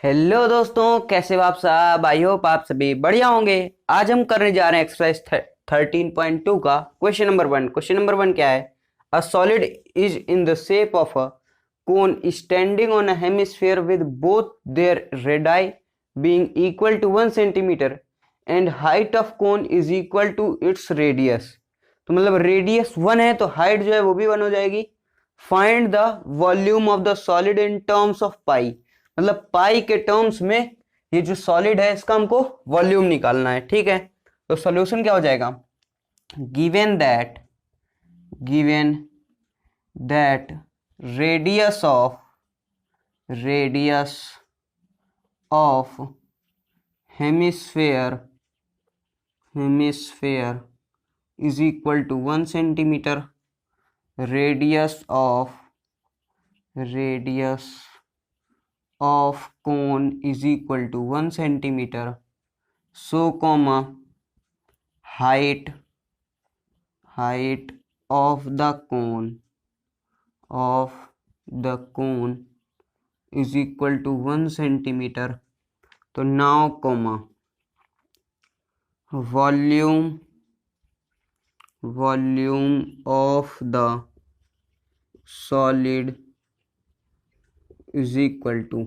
Hello दोस्तों, कैसे हो आप सब। आई होप आप सभी बढ़िया होंगे। आज हम करने जा रहे हैं एक्सरसाइज 13.2 का क्वेश्चन नंबर 1। क्वेश्चन नंबर 1 क्या है? A solid is in the shape of a cone standing on a hemisphere with both their radii being equal to 1 centimetre and height of cone is equal to its radius. तो मतलब radius 1 है तो height जो है वो भी 1 हो जाएगी। Find the volume of the solid in terms of pi. मतलब पाई के टर्म्स में ये जो सॉलिड है इसका हमको वॉल्यूम निकालना है। ठीक है, तो सॉल्यूशन क्या हो जाएगा? Given that radius of hemisphere is equal to 1 centimetre, radius of cone is equal to 1 centimeter. So comma height of the cone is equal to 1 centimeter. तो now comma volume of the solid is equal to,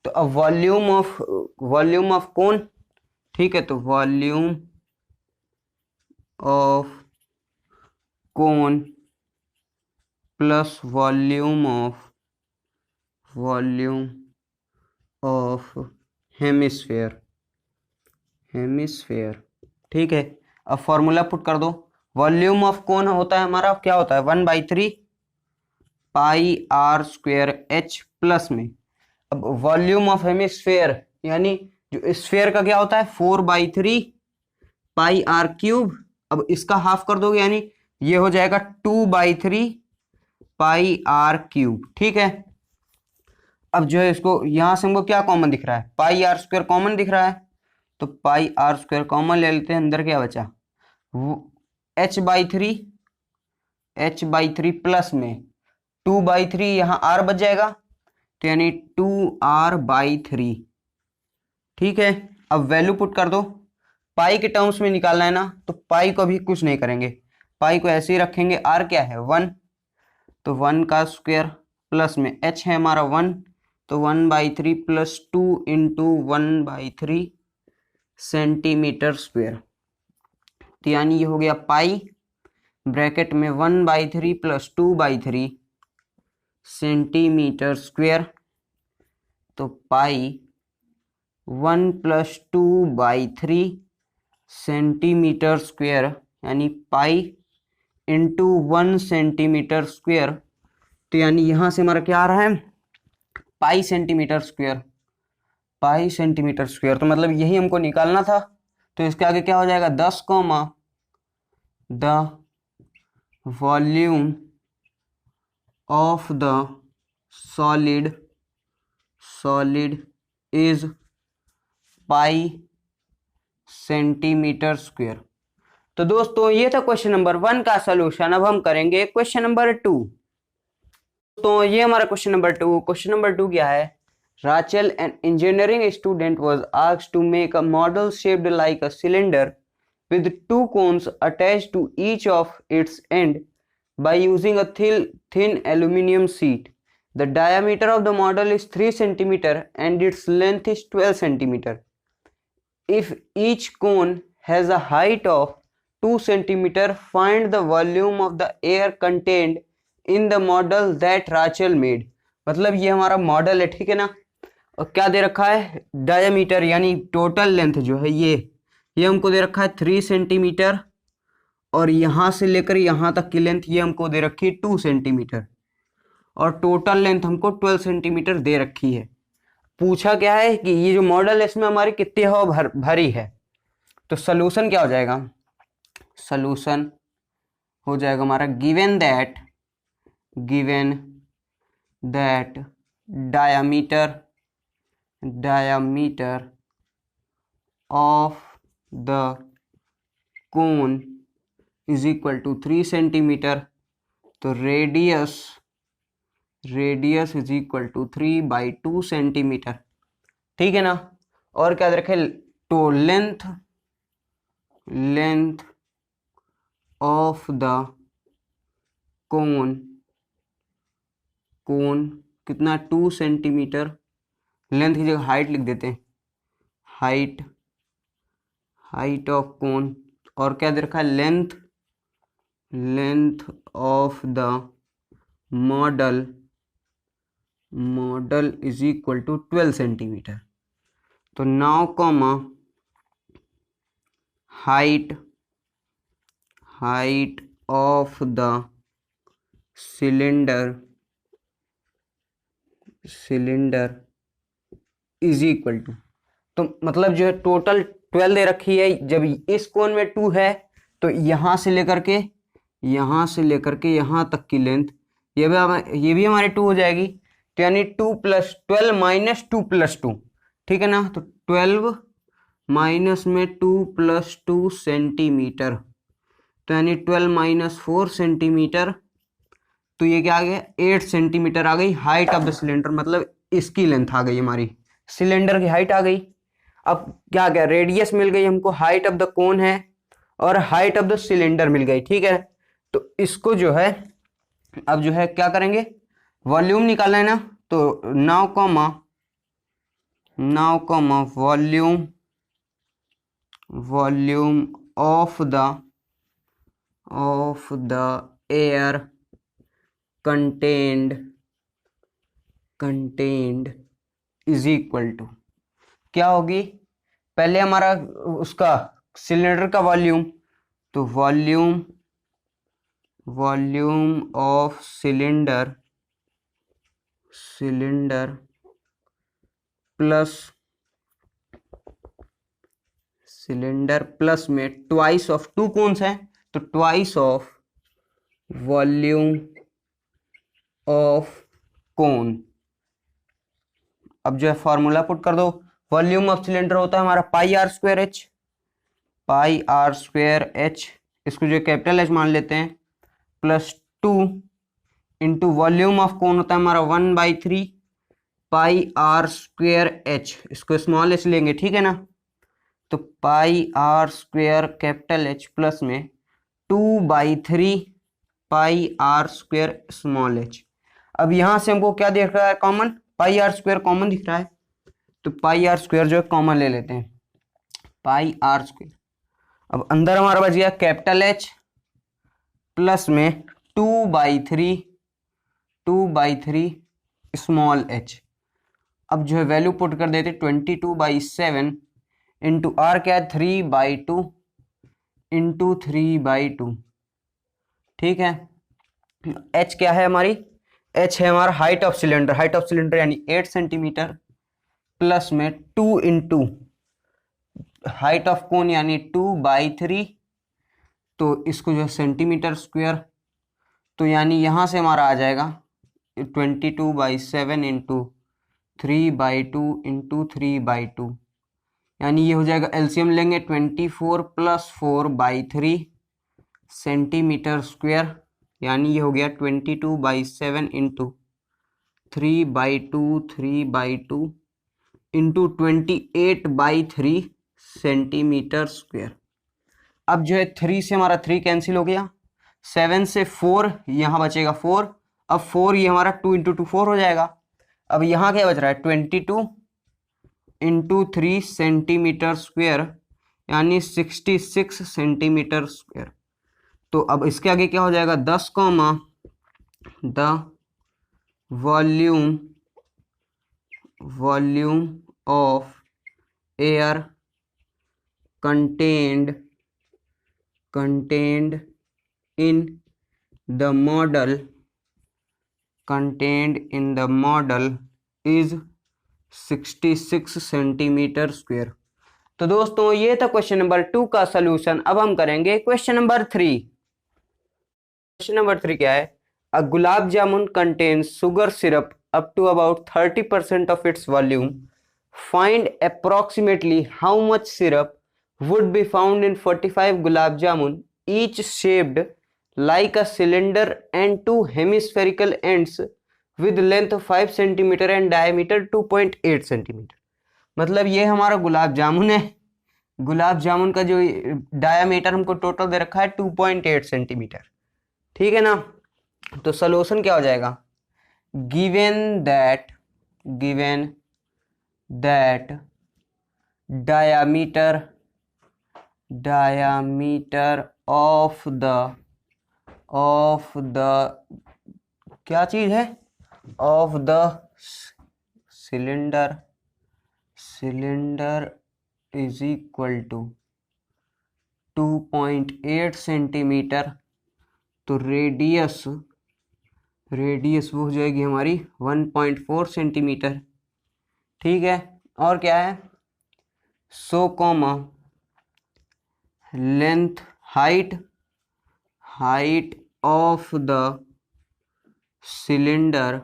तो अब volume of cone, ठीक है, तो volume of cone plus volume of hemisphere. ठीक है, अब formula put कर दो। वॉल्यूम ऑफ कौन होता है हमारा, क्या होता है, 1/3 पाई आर स्क्वेयर एच प्लस में। अब वॉल्यूम ऑफ हेमिस्फेयर यानी जो स्फेयर का क्या होता है, 4/3 पाई आर क्यूब। अब इसका हाफ कर दोगे यानी ये हो जाएगा 2/3 पाई आर क्यूब। ठीक है, अब जो है इसको यहां से हमको क्या कॉमन दिख रहा है, पाई आर स्क्वेयर कॉमन दिख रहा है, तो पाई आर स्क्वेयर कॉमन ले लेते हैं। अंदर क्या बचा, h/3 प्लस में 2/3, यहाँ r बच जाएगा तो यानी 2r/3। ठीक है, अब वैल्यू पुट कर दो। पाई के टर्म्स में निकालना है ना, तो पाई को भी कुछ नहीं करेंगे, पाई को ऐसे ही रखेंगे। r क्या है 1, तो 1 का स्क्वायर प्लस में h है हमारा 1, तो 1/3 प्लस 2 इंटू 1/3 सेंटीमीटर स्क्वेयर। तो यानी ये हो गया पाई ब्रैकेट में 1/3 प्लस 2/3 सेंटीमीटर स्क्वेयर, तो पाई 1 प्लस 2/3 सेंटीमीटर स्क्वेयर यानी पाई इंटू 1 सेंटीमीटर स्क्वेयर। तो यानी यहां से हमारा क्या आ रहा है, पाई सेंटीमीटर स्क्वेयर। तो मतलब यही हमको निकालना था। तो इसके आगे क्या हो जाएगा, 10 comma the volume of the solid is pi centimetre square. तो दोस्तों ये था क्वेश्चन नंबर 1 का सलूशन। अब हम करेंगे क्वेश्चन नंबर 2। तो ये हमारा क्वेश्चन नंबर 2 क्या है, Rachel an engineering student was asked to make a model shaped like a cylinder with 2 cones attached to each of its end by using a thin aluminum sheet. The diameter of the model is 3 cm and its length is 12 cm. If each cone has a height of 2 cm, find the volume of the air contained in the model that Rachel made. मतलब ये हमारा model है, ठीक है ना, और क्या दे रखा है, डायमीटर यानी टोटल लेंथ जो है ये हमको दे रखा है 3 सेंटीमीटर, और यहाँ से लेकर यहाँ तक की लेंथ ये हमको दे रखी है 2 सेंटीमीटर, और टोटल लेंथ हमको 12 सेंटीमीटर दे रखी है। पूछा क्या है कि ये जो मॉडल है इसमें हमारी कितनी हवा भरी है। तो सलूशन क्या हो जाएगा, सलूशन हो जाएगा हमारा given that diameter of the cone is equal to 3 centimetre, तो radius is equal to 3/2 centimetre. ठीक है ना। और क्या रखे, तो लेंथ ऑफ द कोन कितना 2 सेंटीमीटर, लेंथ की जगह हाइट लिख देते हैं, हाइट ऑफ कोन। और क्या दे रखा है, length of the model is equal to 12 centimetre. तो now comma height of the cylinder is equal to, तो मतलब जो है टोटल 12 दे रखी है। जब इस कोण में 2 है तो यहां से लेकर के यहां तक की लेंथ, ये भी हमारे 2 हो जाएगी। तो यानी 2 + 12 माइनस 2 + 2, ठीक है ना। तो 12 माइनस में 2 + 2 सेंटीमीटर, तो यानी 12 - 4 सेंटीमीटर। तो ये क्या आ गया, 8 सेंटीमीटर आ गई हाइट ऑफ द सिलेंडर, मतलब इसकी लेंथ आ गई, हमारी सिलेंडर की हाइट आ गई। अब क्या आ गया, रेडियस मिल गई हमको, हाइट ऑफ द कोन है और हाइट ऑफ द सिलेंडर मिल गई, ठीक है। तो इसको जो है अब जो है क्या करेंगे, वॉल्यूम निकालना है ना। तो now comma volume of the air contained is equal to, क्या होगी, पहले हमारा उसका सिलेंडर का वॉल्यूम, तो वॉल्यूम ऑफ सिलेंडर प्लस में ट्वाइस ऑफ 2 कौन सा है, तो twice of volume of cone. अब जो है फॉर्मूला पुट कर दो, वॉल्यूम ऑफ सिलेंडर होता है हमारा πr²h, इसको जो कैपिटल एच मान लेते हैं, +2 इंटू वॉल्यूम ऑफ कोन होता है हमारा 1/3 πr²h, इसको स्मॉल एच लेंगे, ठीक है ना। तो πr² कैपिटल एच प्लस में 2/3 πr² स्मॉल एच। अब यहां से हमको क्या दिख रहा है, कॉमन, πr² कॉमन दिख रहा है, तो πr² जो है कॉमन ले लेते हैं, πr²। अब अंदर हमारा बच गया कैपिटल एच प्लस में 2/3 स्मॉल एच। अब जो है वैल्यू पुट कर देते 22/7 इंटू आर क्या है 3/2 इंटू 3/2, ठीक है। एच क्या है हमारी, एच है हमारा हाइट ऑफ सिलेंडर यानी 8 सेंटीमीटर प्लस में 2 इंटू हाइट ऑफ कोन यानी 2/3, तो इसको जो है सेंटीमीटर स्क्वायर, तो यानी यहां से हमारा आ जाएगा 22/7 इंटू 3/2 इंटू 3/2, यानी ये हो जाएगा, एलसीएम लेंगे 24 + 4/3 सेंटीमीटर स्क्वायर, यानी ये हो गया 22/7 इंटू 3/2 इंटू 28/3 सेंटीमीटर स्क्वायर। अब जो है 3 से हमारा 3 कैंसिल हो गया, 7 से 4 यहाँ बचेगा 4, अब 4 ये हमारा 2 इंटू 2 4 हो जाएगा। अब यहाँ क्या बच रहा है 22 इंटू 3 सेंटीमीटर स्क्वायर, यानी 66 सेंटीमीटर स्क्वायर। तो अब इसके आगे क्या हो जाएगा 10 comma the volume of air contained in the model is 66 centimetre square. तो दोस्तों ये था क्वेश्चन नंबर 2 का सलूशन। अब हम करेंगे क्वेश्चन नंबर 3। क्वेश्चन नंबर 3 क्या है, अ gulab jamun contains sugar syrup up to about 30% of its volume. Find approximately how much syrup would be found in 45 gulab jamun, each shaped like a cylinder and 2 hemispherical ends with length 5 cm and diameter 2.8 cm. मतलब ये हमारा गुलाब जामुन है, गुलाब जामुन का जो diameter हमको total दे रखा है 2.8 centimetre, ठीक है ना। तो सॉल्यूशन क्या हो जाएगा, given that diameter of the क्या चीज है, of the cylinder is equal to 2.8 centimetre. तो रेडियस वो हो जाएगी हमारी 1.4 सेंटीमीटर, ठीक है। और क्या है, so comma length height of the cylinder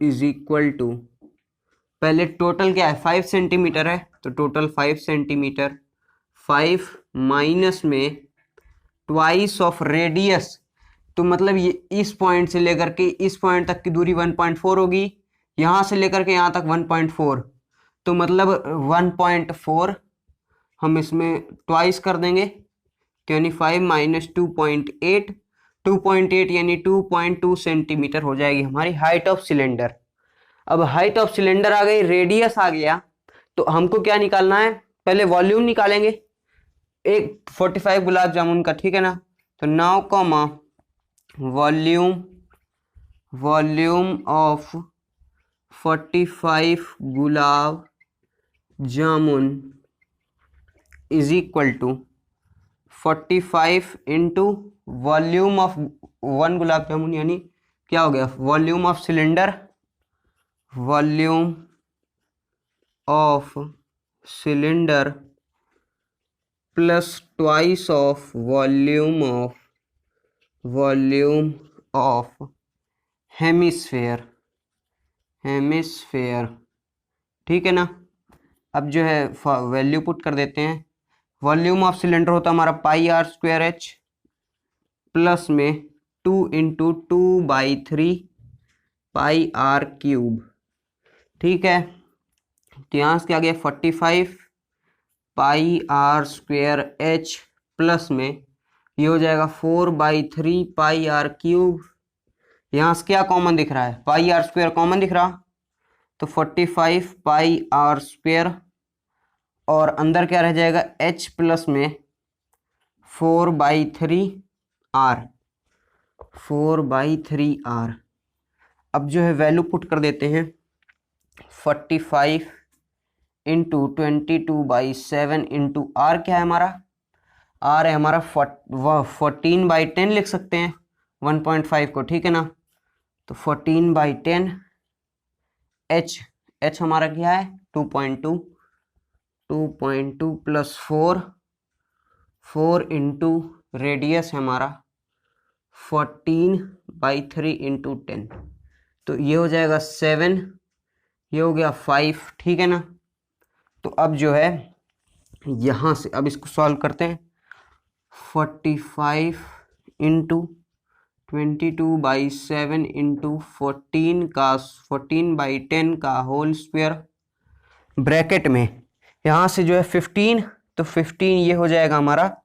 is equal to, पहले टोटल क्या है 5 सेंटीमीटर है, तो टोटल 5 सेंटीमीटर, 5 माइनस में ट्वाइस ऑफ रेडियस, तो मतलब ये इस पॉइंट से लेकर के इस पॉइंट तक की दूरी 1.4 होगी, यहां से लेकर के यहां तक 1.4, तो मतलब 1.4 हम इसमें ट्वाइस कर देंगे, तो यानी 5 माइनस 2.8 यानी 2.2 सेंटीमीटर हो जाएगी हमारी हाइट ऑफ सिलेंडर। अब हाइट ऑफ सिलेंडर आ गई, रेडियस आ गया, तो हमको क्या निकालना है, पहले वॉल्यूम निकालेंगे एक 45 गुलाब जामुन का, ठीक है ना। तो now comma volume of 45 gulab jamun is equal to 45 into volume of 1 gulab jamun, यानी क्या हो गया, volume of cylinder plus twice of volume of hemisphere, ठीक है ना। अब जो है वैल्यू पुट कर देते हैं, वॉल्यूम ऑफ सिलेंडर होता हमारा πr²h प्लस में 2 इंटू 2/3 πr³, ठीक है। तो यहाँ से क्या गया 45 πr²h प्लस में ये हो जाएगा 4/3 πr³, यहाँ से क्या कॉमन दिख रहा है, πr² कॉमन दिख रहा, तो 45 πr² और अंदर क्या रह जाएगा h प्लस में 4/3r। अब जो है वैल्यू पुट कर देते हैं, 45 इंटू 22/7 इंटू आर क्या है हमारा, आर है हमारा 14/10 लिख सकते हैं 1.5 को, ठीक है ना। तो 14/10 h हमारा क्या है 2.2 प्लस 4 इंटू रेडियस है हमारा 14/3 इंटू 10, तो ये हो जाएगा 7, ये हो गया 5, ठीक है ना। तो अब जो है यहाँ से अब इसको सॉल्व करते हैं, 45 इंटू 22/7 इंटू 14/10 का होल स्क्वायर, ब्रैकेट में यहाँ से जो है 15, तो 15 ये हो जाएगा हमारा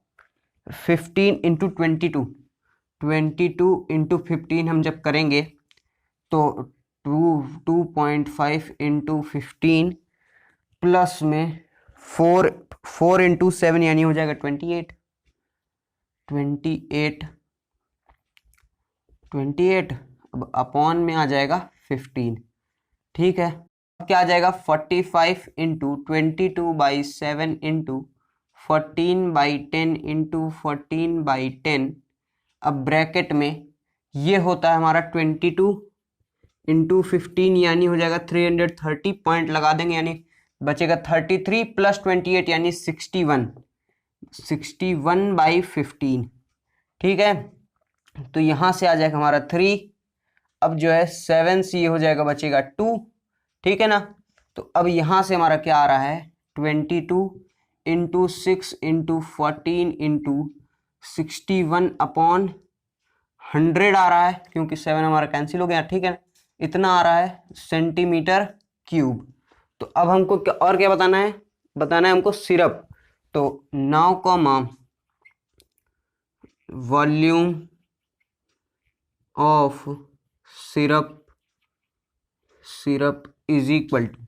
15 इंटू 22 इंटू 15 हम जब करेंगे तो 2.5 इंटू 15 प्लस में 4 इंटू 7 यानी हो जाएगा 28 अब अपॉन में आ जाएगा 15, ठीक है। अब क्या आ जाएगा 45 इंटू 22/7 इंटू 14/10 इंटू 14/10, अब ब्रैकेट में ये होता है हमारा 22 इंटू 15 यानी हो जाएगा 330 पॉइंट लगा देंगे, यानी बचेगा 33 प्लस 28 यानी 61/15, ठीक है। तो यहाँ से आ जाएगा हमारा 3, अब जो है 7 से ये हो जाएगा बचेगा 2, ठीक है ना। तो अब यहाँ से हमारा क्या आ रहा है 22 इंटू 6 इंटू 14 इंटू 61/100 आ रहा है, क्योंकि 7 हमारा कैंसिल हो गया, ठीक है। इतना आ रहा है सेंटीमीटर क्यूब। तो अब हमको और क्या बताना है, हमको सिरप। तो 9, volume of syrup is equal to,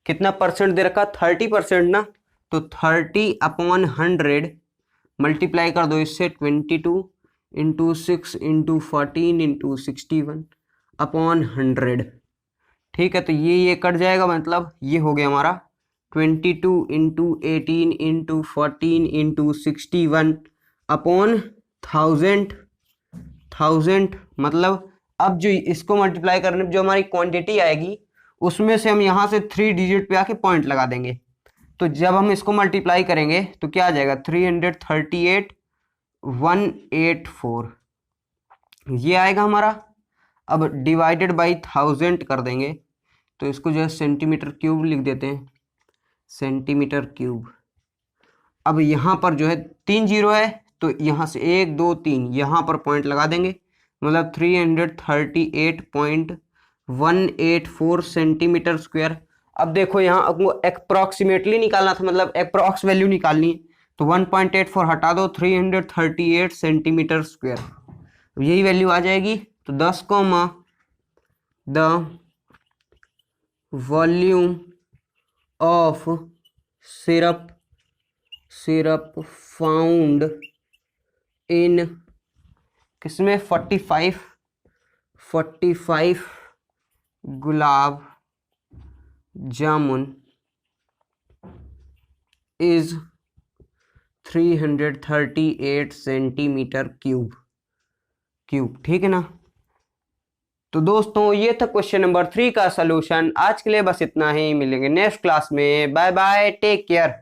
कितना परसेंट दे रखा, 30% ना। तो 30/100 मल्टीप्लाई कर दो इससे 22 इंटू 6 इंटू 14 इंटू 61/100। ठीक है, तो ये कट जाएगा, मतलब ये हो गया हमारा 22 इंटू 18 इंटू 14 इंटू 61/1000। मतलब अब जो इसको मल्टीप्लाई करने पे जो हमारी क्वांटिटी आएगी उसमें से हम यहाँ से 3 डिजिट पे आके पॉइंट लगा देंगे। तो जब हम इसको मल्टीप्लाई करेंगे तो क्या आ जाएगा 338,184 ये आएगा हमारा। अब डिवाइडेड बाई 1000 कर देंगे, तो इसको जो है सेंटीमीटर क्यूब लिख देते हैं, सेंटीमीटर क्यूब। अब यहाँ पर जो है 3 जीरो है, तो यहाँ से 1 2 3 यहाँ पर पॉइंट लगा देंगे, मतलब 338.184 सेंटीमीटर स्क्वायर। अब देखो यहाँ आपको अप्रॉक्सीमेटली निकालना था, मतलब अप्रॉक्स वैल्यू निकालनी है, तो 1.84 हटा दो, 338 सेंटीमीटर स्क्वायर, यही वैल्यू आ जाएगी। तो 10, the volume of syrup found in किसमें 45 gulab jamun is 338 centimetre cube. ठीक है ना। तो दोस्तों ये था क्वेश्चन नंबर 3 का सलूशन। आज के लिए बस इतना ही, मिलेंगे नेक्स्ट क्लास में। Bye bye, take care.